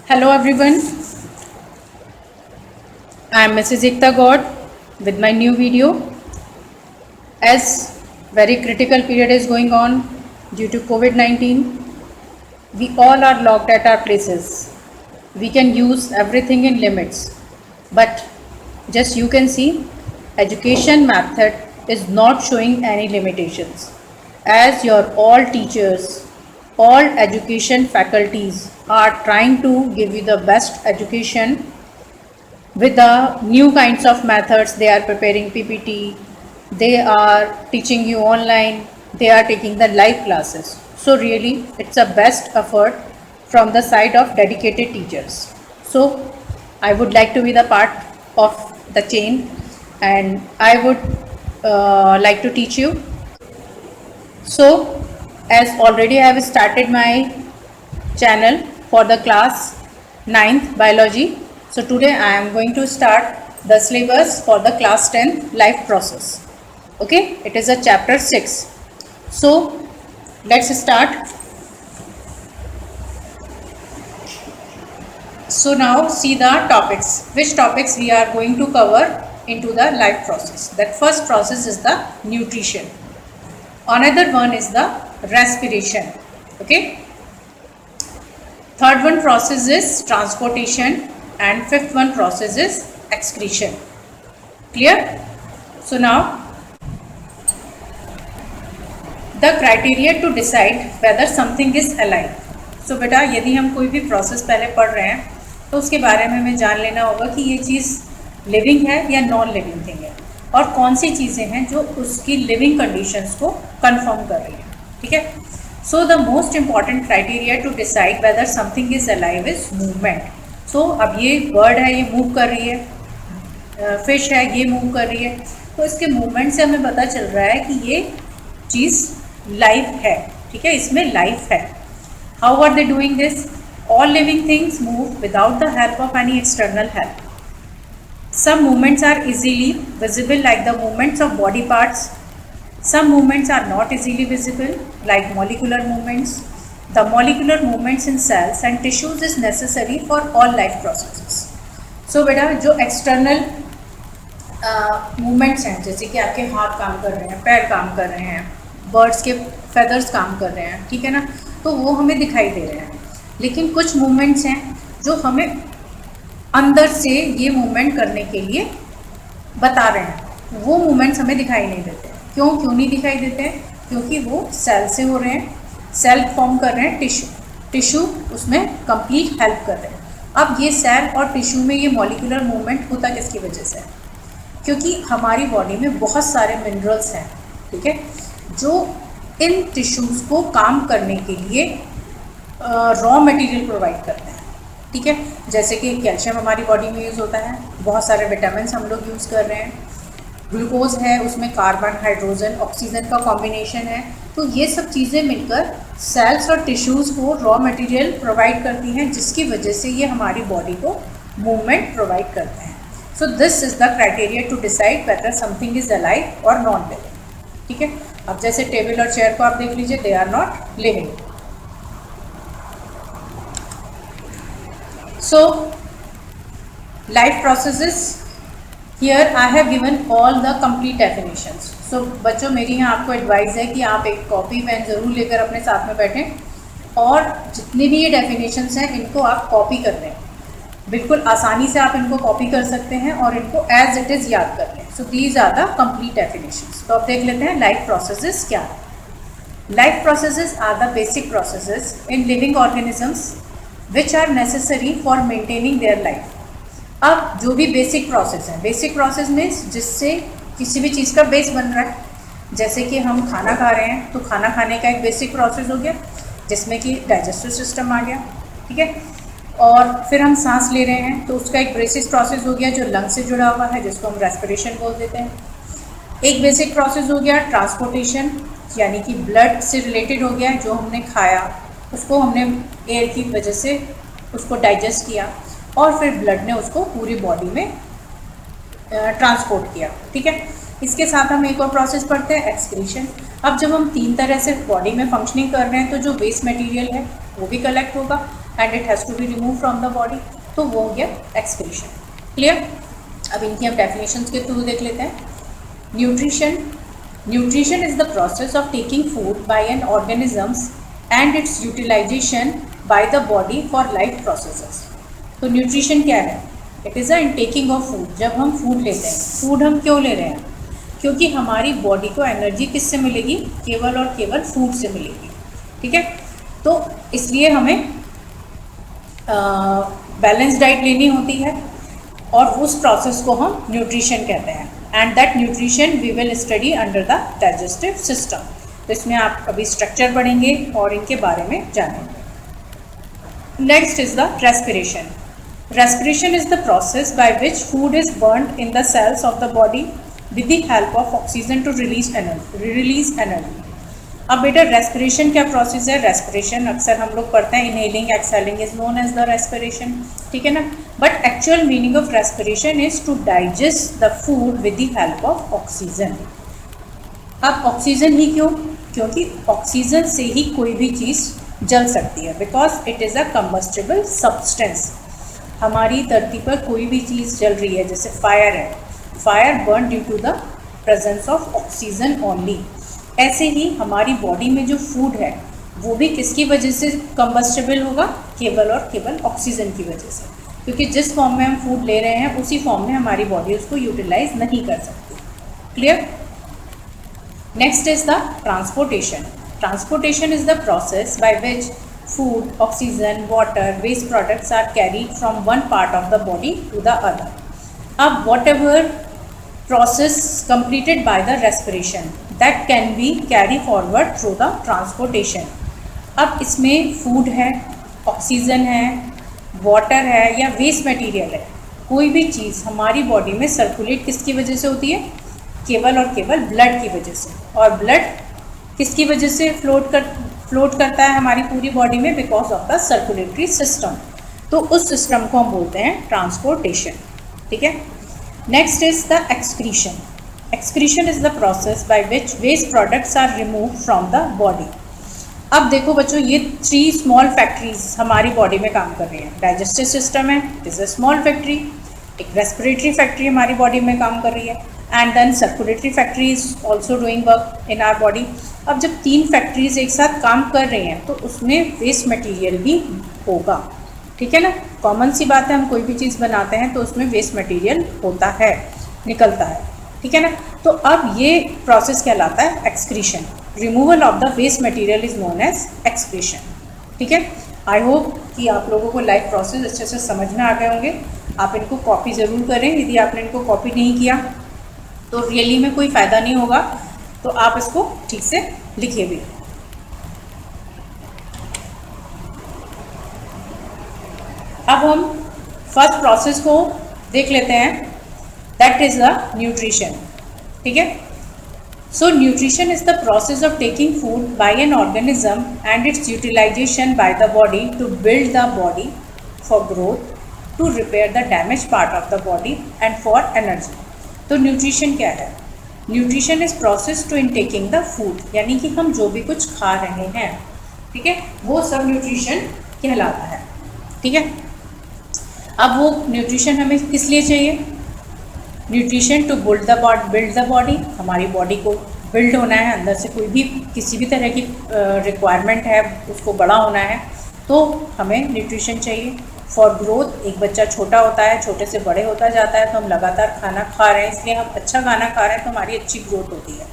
Hello everyone, I am Mrs. Ekta God with my new video. As very critical period is going on due to COVID-19, we all are locked at our places. We can use everything in limits, but just you can see, education method is not showing any limitations. As your all teachers, all education faculties are trying to give you the best education with the new kinds of methods. They are preparing PPT, they are teaching you online, they are taking the live classes. So really it's a best effort from the side of dedicated teachers. So I would like to be the part of the chain, and I would like to teach you. So as already I have started my channel for the class 9th biology. So today I am going to start the syllabus for the class 10 life process. Okay, it is a chapter 6. So let's start. So now see the topics. Which topics we are going to cover into the life process. That first process is the nutrition. Another one is the respiration. Okay. Third one process is transportation, and fifth one process is excretion. Clear? So now the criteria to decide whether something is alive. So बेटा यदि हम कोई भी process पहले पढ़ रहे हैं तो उसके बारे में हमें जान लेना होगा कि ये चीज़ लिविंग है या नॉन लिविंग थिंग है, और कौन सी चीज़ें हैं जो उसकी लिविंग कंडीशंस को कंफर्म कर रही हैं. ठीक है. So the most important criteria to decide whether something is alive is movement. So अब ये bird है, ये move कर रही है, fish है, ये move कर रही है, तो इसके movement से हमें पता चल रहा है कि ये चीज़ live है. ठीक है, इसमें life है. How are they doing this? All living things move without the help of any external help. Some movements are easily visible, like the movements of body parts. Some movements are not easily visible, like molecular movements. The molecular movements in cells and tissues is necessary for all life processes. So बेटा जो external movements हैं, जैसे कि आपके हाथ काम कर रहे हैं, पैर काम कर रहे हैं, बर्ड्स के feathers काम कर रहे हैं, ठीक है ना, तो वो हमें दिखाई दे रहे हैं. लेकिन कुछ movements हैं जो हमें अंदर से ये मूवमेंट करने के लिए बता रहे हैं, वो मूवमेंट्स हमें दिखाई नहीं देते. क्यों नहीं दिखाई देते हैं? क्योंकि वो सेल से हो रहे हैं, सेल फॉर्म कर रहे हैं, टिश्यू उसमें कंप्लीट हेल्प कर रहे हैं. अब ये सेल और टिश्यू में ये मॉलिक्यूलर मूवमेंट होता किसकी वजह से है? क्योंकि हमारी बॉडी में बहुत सारे मिनरल्स हैं, ठीक है, जो इन टिश्यूज़ को काम करने के लिए रॉ मटेरियल प्रोवाइड करते हैं. ठीक है, जैसे कि कैल्शियम हमारी बॉडी में यूज़ होता है, बहुत सारे विटामिन हम लोग यूज़ कर रहे हैं, ग्लूकोज है, उसमें कार्बन, हाइड्रोजन, ऑक्सीजन का कॉम्बिनेशन है. तो ये सब चीज़ें मिलकर सेल्स और टिश्यूज़ को रॉ मटेरियल प्रोवाइड करती हैं, जिसकी वजह से ये हमारी बॉडी को मूवमेंट प्रोवाइड करते हैं. So this is the criteria to decide whether something is alive और नॉन लिविंग. ठीक है, अब जैसे टेबल और चेयर को आप देख लीजिए, they are not living. So life processes, here I have given all the complete definitions. So बच्चों मेरी यहाँ आपको एडवाइस है कि आप एक कॉपी पेन ज़रूर लेकर अपने साथ में बैठें और जितनी भी ये डेफिनेशंस हैं इनको आप कॉपी कर लें. बिल्कुल आसानी से आप इनको कॉपी कर सकते हैं और इनको एज इट इज़ याद कर लें. So these are the complete definitions. तो अब देख लेते हैं लाइफ प्रोसेसेस क्या है. Life processes are the basic processes in living organisms which are necessary for maintaining their life. अब जो भी बेसिक प्रोसेस है, बेसिक प्रोसेस मीन्स जिससे किसी भी चीज़ का बेस बन रहा है. जैसे कि हम खाना खा रहे हैं तो खाना खाने का एक बेसिक प्रोसेस हो गया जिसमें कि डाइजेस्टिव सिस्टम आ गया. ठीक है, और फिर हम सांस ले रहे हैं तो उसका एक बेसिक प्रोसेस हो गया जो लंग से जुड़ा हुआ है, जिसको हम रेस्पिरेशन बोल देते हैं. एक बेसिक प्रोसेस हो गया ट्रांसपोर्टेशन, यानी कि ब्लड से रिलेटेड हो गया, जो हमने खाया उसको हमने एयर की वजह से उसको डाइजेस्ट किया और फिर ब्लड ने उसको पूरी बॉडी में ट्रांसपोर्ट किया. ठीक है, इसके साथ हम एक और प्रोसेस पढ़ते हैं, एक्सक्रीशन. अब जब हम 3 तरह से बॉडी में फंक्शनिंग कर रहे हैं तो जो वेस्ट मटेरियल है वो भी कलेक्ट होगा and it has to be remove from the body, तो वो हो गया एक्सक्रीशन। क्लियर? अब इनकी हम डेफिनेशंस के थ्रू देख लेते हैं। Nutrition is the process of taking food by an organisms and its utilisation by the body for life processes. तो न्यूट्रिशन क्या है? It is a intaking of food. जब हम फूड लेते हैं, फूड हम क्यों ले रहे हैं? क्योंकि हमारी बॉडी को एनर्जी किससे मिलेगी? केवल और केवल फूड से मिलेगी। ठीक है, तो इसलिए हमें बैलेंस डाइट लेनी होती है और उस प्रोसेस को हम न्यूट्रिशन कहते हैं। And that nutrition we will study under the digestive system. तो इसमें आप अभी स्ट्रक्चर पढ़ेंगे और इनके बारे में जानेंगे। Next is the respiration. Respiration is the process by which food is burnt in the cells of the body with the help of oxygen to release energy. अब बेटा रेस्पिरेशन क्या प्रोसेस है? रेस्पिरेशन अक्सर हम लोग पढ़ते हैं inhaling exhaling is known as the respiration, ठीक है ना। But actual meaning of respiration is to digest the food with the help of oxygen. अब ऑक्सीजन ही क्यों? क्योंकि ऑक्सीजन से ही कोई भी चीज़ जल सकती है, because it is a combustible substance. हमारी धरती पर कोई भी चीज़ जल रही है, जैसे फायर है, fire burn due to the presence of oxygen only. ऐसे ही हमारी बॉडी में जो फूड है वो भी किसकी वजह से कंबस्टेबल होगा? केवल और केवल ऑक्सीजन की वजह से, क्योंकि जिस फॉर्म में हम फूड ले रहे हैं उसी फॉर्म में हमारी बॉडी उसको यूटिलाइज नहीं कर सकती। Clear? Next is the transportation. Transportation is the process by which food, oxygen, water, waste products are carried from one part of the body to the other. अब whatever process completed by the respiration that can be carried forward through the transportation. अब इसमें food है, oxygen है, water है या waste material है, कोई भी चीज़ हमारी बॉडी में सर्कुलेट किसकी वजह से होती है? केवल और केवल ब्लड की वजह से। और ब्लड किसकी वजह से फ्लोट करता है हमारी पूरी बॉडी में? Because of the circulatory system. तो उस सिस्टम को हम बोलते हैं ट्रांसपोर्टेशन। ठीक है, next is the excretion. Excretion is the process by which waste products are remove from the body. अब देखो बच्चों, ये 3 स्मॉल फैक्ट्रीज हमारी बॉडी में काम कर रही हैं। डाइजेस्टिव सिस्टम है, it is a small factory. एक रेस्पिरेटरी फैक्ट्री हमारी बॉडी में काम कर रही है, and then circulatory factory is also doing work in our body. अब जब 3 फैक्ट्रीज एक साथ काम कर रही हैं तो उसमें वेस्ट मटेरियल भी होगा, ठीक है ना। कॉमन सी बात है, हम कोई भी चीज़ बनाते हैं तो उसमें वेस्ट मटेरियल होता है, निकलता है, ठीक है ना। तो अब ये प्रोसेस कहलाता है excretion. Removal of the waste material is known as excretion. ठीक है, आई होप कि आप लोगों को लाइफ प्रोसेस अच्छे से समझ में आ गए होंगे। आप इनको कॉपी ज़रूर करें। यदि आपने इनको कॉपी नहीं किया तो रियली में कोई फ़ायदा नहीं होगा, तो आप इसको ठीक से लिखिए भी। अब हम फर्स्ट प्रोसेस को देख लेते हैं, दैट इज़ द न्यूट्रिशन। ठीक है, so nutrition is the process of taking food by an organism and its utilisation by the body to build the body for growth, to repair the damage part of the body and for energy. तो nutrition क्या है? Nutrition is process to intaking the food, यानी कि हम जो भी कुछ खा रहे हैं, ठीक है, वो सब न्यूट्रिशन कहलाता है। ठीक है, अब वो न्यूट्रिशन हमें किस लिए चाहिए? Nutrition to build the body. हमारी बॉडी को बिल्ड होना है, अंदर से कोई भी किसी भी तरह की रिक्वायरमेंट है, उसको बड़ा होना है, तो हमें न्यूट्रिशन चाहिए। फॉर ग्रोथ, एक बच्चा छोटा होता है, छोटे से बड़े होता जाता है, तो हम लगातार खाना खा रहे हैं, इसलिए हम अच्छा खाना खा रहे हैं तो हमारी अच्छी ग्रोथ होती है।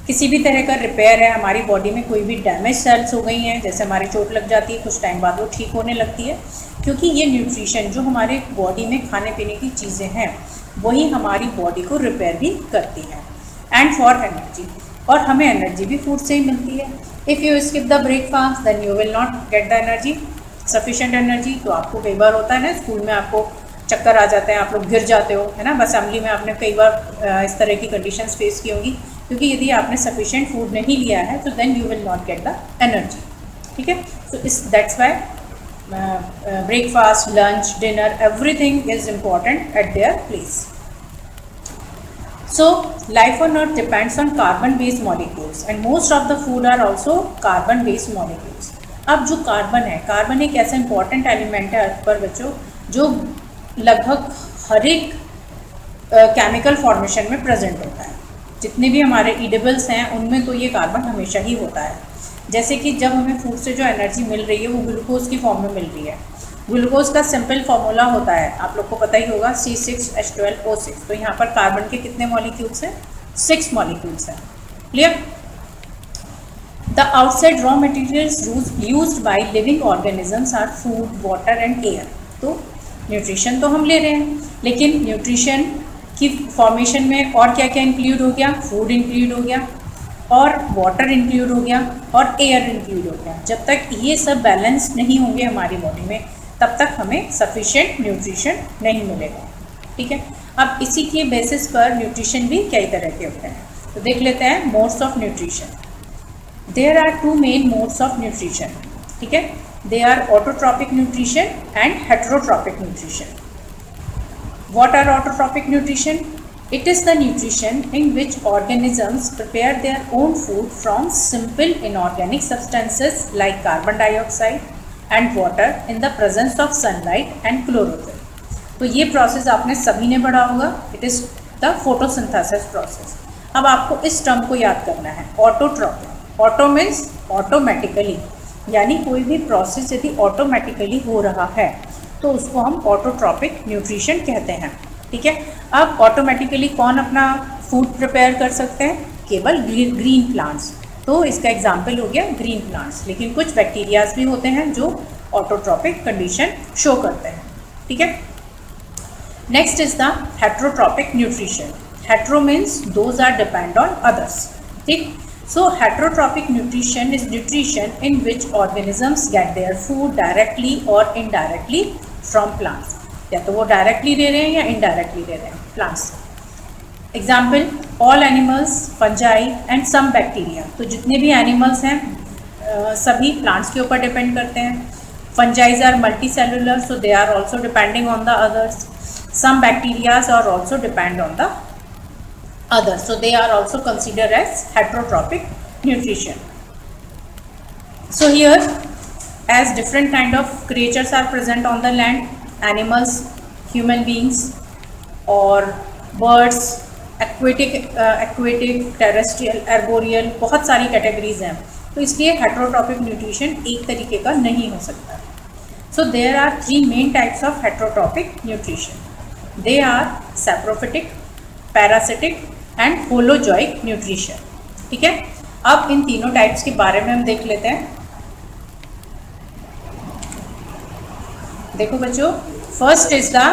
किसी भी तरह का रिपेयर है, हमारी बॉडी में कोई भी डैमेज सेल्स हो गई हैं, जैसे हमारी चोट लग जाती है, कुछ टाइम बाद वो ठीक होने लगती है, क्योंकि ये न्यूट्रिशन जो हमारे बॉडी में खाने पीने की चीज़ें हैं वही हमारी बॉडी को रिपेयर भी करती हैं। एंड फॉर एनर्जी, और हमें एनर्जी भी फूड से ही मिलती है। If you skip the breakfast then you will not get the energy, sufficient energy. तो आपको कई बार होता है ना, स्कूल में आपको चक्कर आ जाते हैं, आप लोग गिर जाते हो, है ना। असेंबली में आपने कई बार इस तरह की कंडीशंस फेस की होंगी, क्योंकि यदि आपने सफिशेंट फूड नहीं लिया है तो then you will not get the energy. ठीक है, तो इस that's why breakfast, lunch, dinner, everything is important at their place. So life on earth depends on carbon based molecules and most of the food are also carbon based molecules. अब जो carbon है, carbon एक ऐसा important element है अर्थ पर बच्चों, जो लगभग हर एक केमिकल फॉर्मेशन में प्रेजेंट होता है। जितने भी हमारे ईडेबल्स हैं उनमें तो ये कार्बन हमेशा ही होता है। जैसे कि जब हमें फूड से जो एनर्जी मिल रही है वो ग्लूकोज की फॉर्म में मिल रही है। ग्लूकोज का सिंपल फार्मूला होता है, आप लोग को पता ही होगा, C6H12O6। तो यहाँ पर कार्बन के कितने मॉलिक्यूल्स हैं? 6 मॉलिक्यूल्स हैं। Clear? The outside raw materials used by living organisms are food, water and air. तो न्यूट्रिशन तो हम ले रहे हैं, लेकिन न्यूट्रिशन की फॉर्मेशन में और क्या क्या इंक्लूड हो गया? फूड इंक्लूड हो गया, और वाटर इंक्लूड हो गया, और एयर इंक्लूड हो गया। जब तक ये सब बैलेंस नहीं होंगे हमारी बॉडी में, तब तक हमें सफिशिएंट न्यूट्रिशन नहीं मिलेगा। ठीक है? अब इसी के बेसिस पर न्यूट्रिशन भी कई तरह के होते हैं। तो देख लेते हैं modes of nutrition. There are 2 main modes of nutrition. ठीक है? They are autotrophic nutrition and heterotrophic nutrition. What are autotrophic nutrition? It is the nutrition in which organisms prepare their own food from simple inorganic substances like carbon dioxide and water in the presence of sunlight and chlorophyll. तो ये process आपने सभी ने पढ़ा होगा, it is the photosynthesis process. अब आपको इस टर्म को याद करना है, ऑटोट्रॉपिक। ऑटो मीन्स ऑटोमेटिकली, यानी कोई भी प्रोसेस यदि ऑटोमेटिकली हो रहा है तो उसको हम ऑटोट्रॉपिक न्यूट्रिशन कहते हैं। ठीक है? अब ऑटोमेटिकली कौन अपना फूड प्रिपेयर कर सकते हैं? केवल ग्रीन प्लांट्स। तो इसका एग्जाम्पल हो गया ग्रीन प्लांट्स, लेकिन कुछ बैक्टीरियाज भी होते हैं जो ऑटोट्रॉपिक कंडीशन शो करते हैं। ठीक है? Next is the heterotrophic nutrition. Hetero means those are depend on others. ठीक? So heterotropic nutrition is nutrition in which organisms get their food directly or indirectly from plants. या तो वो directly ले रहे हैं या इनडायरेक्टली ले रहे हैं plants. Example, all animals, fungi and some bacteria. तो जितने भी एनिमल्स हैं सभी प्लांट्स के ऊपर डिपेंड करते हैं। Fungis are multi cellular, so they are also depending on the others. Some bacterias are also depend on the others, so they are also considered as heterotropic nutrition. So here, as different kind of creatures are present on the land, animals, human beings, or birds, aquatic, terrestrial, arboreal, बहुत सारी categories हैं, तो इसलिए heterotropic nutrition एक तरीके का नहीं हो सकता। So there are 3 main types of heterotropic nutrition. They are saprophytic, parasitic and holozoic nutrition. ठीक है? अब इन तीनों टाइप्स के बारे में हम देख लेते हैं। देखो बच्चों, first is the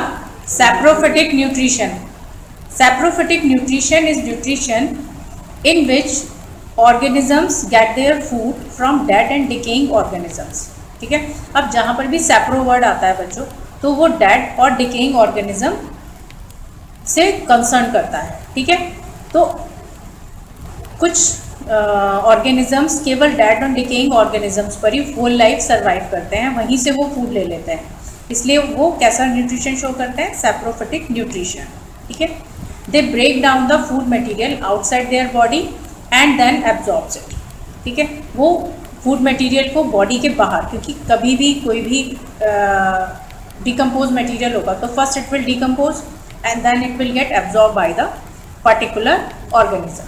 saprophytic nutrition. Saprophytic nutrition is nutrition in which organisms get their food from dead and decaying organisms. ठीक है? अब जहाँ पर भी सैप्रो वर्ड आता है बच्चों, तो वो डेड और डिकेइंग ऑर्गेनिज्म से कंसर्न करता है। ठीक है? तो कुछ ऑर्गेनिजम्स केवल डेड और डिकेइंग ऑर्गेनिजम्स पर ही होल लाइफ सर्वाइव करते हैं, वहीं से वो फूड ले लेते हैं, इसलिए वो कैसा न्यूट्रिशन शो करते हैं? Saprophytic nutrition. ठीक है? They break down the food material outside their body and then absorbs it. ठीक है? वो फूड मटेरियल को बॉडी के बाहर, क्योंकि कभी भी कोई भी डिकम्पोज मटेरियल होगा तो first it will decompose and then it will get absorb by the particular organism.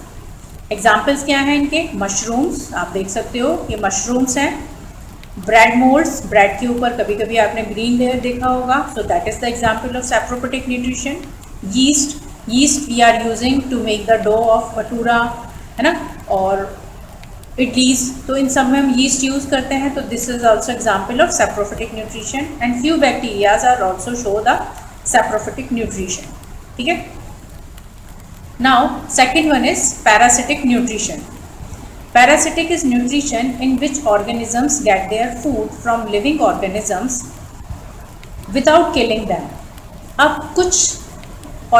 Examples क्या हैं इनके? मशरूम्स, आप देख सकते हो ये मशरूम्स हैं। ब्रेड मोल्ड्स, ब्रेड के ऊपर कभी कभी आपने ग्रीन लेयर देखा होगा, so that is the example of saprophytic nutrition. Yeast, yeast we are using to make the dough of bhatura, है ना, और इडलीज, तो इन सब में हम यीस्ट यूज़ करते हैं, तो this is also example of saprophytic nutrition. And few bacterias are also show the saprophytic nutrition. ठीक है? Now second one is parasitic nutrition. Parasitic is nutrition in which organisms get their food from living organisms without killing them. अब कुछ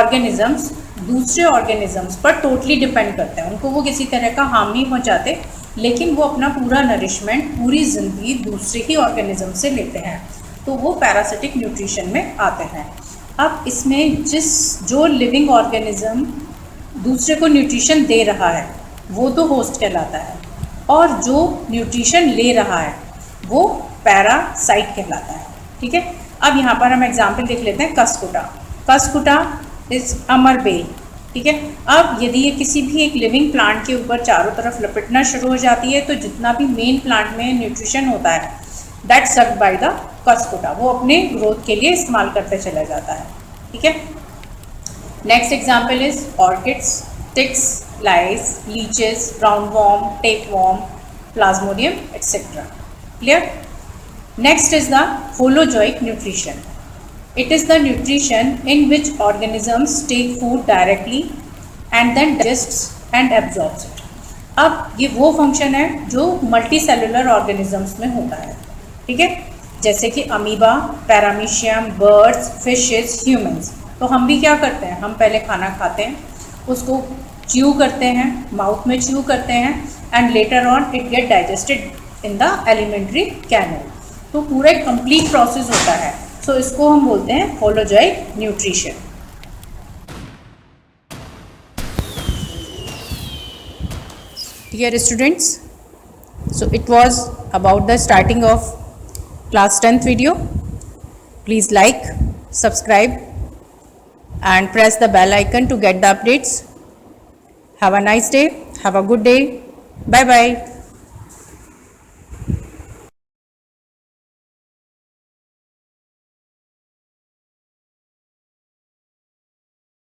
organisms दूसरे organisms पर totally depend करते हैं, उनको वो किसी तरह का harm नहीं पहुँचाते, लेकिन वो अपना पूरा nourishment, पूरी ज़िंदगी दूसरे ही organism से लेते हैं, तो वो parasitic nutrition में आते हैं। अब इसमें जो लिविंग ऑर्गेनिज्म दूसरे को न्यूट्रिशन दे रहा है वो तो होस्ट कहलाता है, और जो न्यूट्रिशन ले रहा है वो पैरासाइट कहलाता है। ठीक है, अब यहाँ पर हम एग्जाम्पल देख लेते हैं कस्कुटा। Cuscuta is अमरबेल। ठीक है, अब यदि ये किसी भी एक लिविंग प्लांट के ऊपर चारों तरफ लपेटना शुरू हो जाती है तो जितना भी मेन प्लांट में न्यूट्रिशन होता है that sucked by the Cuscuta, वो अपने ग्रोथ के लिए इस्तेमाल करते चला जाता है। ठीक है, next example is orchids, ticks, lice, leeches, round worm, tape worm, plasmodium etcetera. Clear? Next is the holozoic nutrition. It is the nutrition in which organisms take food directly and then digests and absorbs it. अब ये वो function है जो multi cellular organisms में होता है। ठीक है, जैसे कि amoeba, paramecium, birds, fishes, humans. तो हम भी क्या करते हैं, हम पहले खाना खाते हैं, उसको च्यू करते हैं, माउथ में च्यू करते हैं and later on it get digested in the alimentary canal. तो पूरा एक कंप्लीट प्रोसेस होता है। सो इसको हम बोलते हैं holozoic nutrition. Dear students, so it was about the starting of class 10th video. Please like, subscribe and press the bell icon to get the updates. Have a nice day. Have a good day. Bye bye.